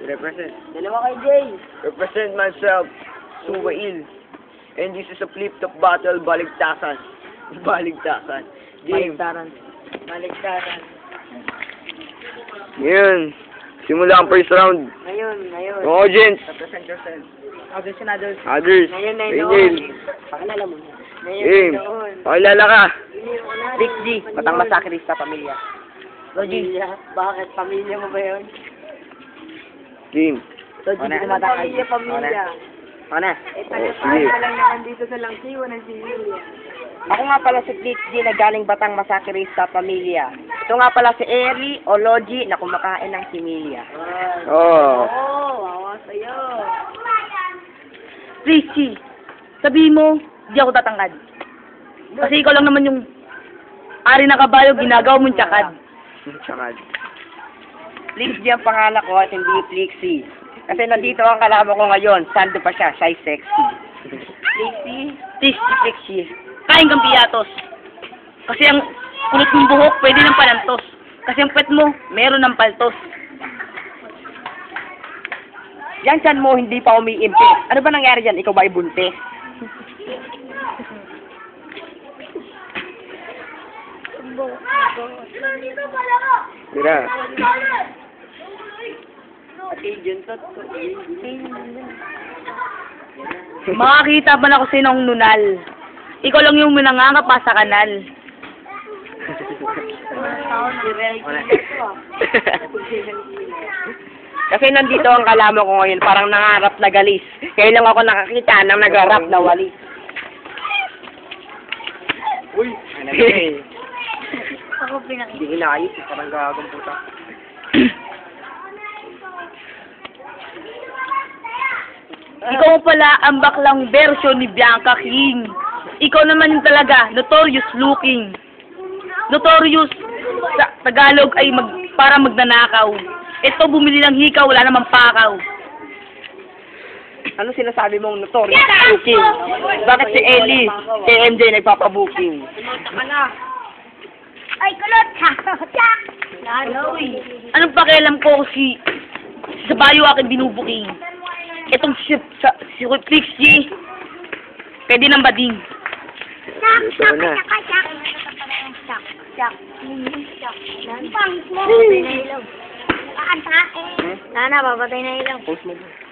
Represent. Dalawa kay Jay. Represent myself, Suwail. And this is a flip-top battle, baligtasan. Baligtasan. Game. Baliktaran. Baliktaran. Ngayon, simula ang first round. Ngayon. Mga audience. Represent yourself. Others. Others. Ngayon na Angel. noon. Pakilala mo na. Ngayon Game. na noon. Pakilala ka. Rick G. Batang masakris sa pamilya. Pamilya? Bakit? Pamilya mo ba yun? Game. Pamilya. Ano? Taga-paano lang naman dito sa Langkiw, ng Sivilla. Ako nga pala si Rick G na galing Batang Masakris sa pamilya. Ito nga pala si Eri o Logi na kumakain ng similya. Oh. Wawa sa'yo. Richie, sabihin mo, di ako tatangkad. Kasi ikaw lang naman yung ari na kabayo, ginagawa mong tsakad. Tsakad. Flixie ang pangalan ko at hindi Flixie. Kasi nandito ang kalaban ko ngayon, sando pa siya, shy sexy. Flixie. Kain kang piyatos. Kasi ang kulot mong buhok, pwede ng palantos. Kasi ang pet mo, meron ng paltos. Yan tiyan mo, hindi pa umiimpis. Ano ba nangyari dyan? Ikaw ba ibuntis? Tira. Makakita pa na ako sinong nunal. Ikaw lang yung minanganga pa sa kanal. Kasi nandito ang kalaman ko ngayon, parang nangarap na galis. Kaya lang ako nakakita ng nagarap na walis. Uy! Ako pinakita. Hindi inayos, parang gagawang puta. Ikaw pala ang baklang version ni Bianca King. Ikaw naman yung talaga, notorious looking. Notorious sa Tagalog ay para magnanakaw. Ito bumili ng hikaw, wala namang pakaw. Ano sinasabi mong notorious looking? Bakit si Ellie, si MJ nagpapabooking? Ay, kulot! Jack! Anong pakialam ko si sa bayo akin binubuking? Itong si Flixie, pwede ng bading. Jack! Ito na. Jack! Pang! Babatay na ilaw. Nana, babatay na ilaw. Post mo ba?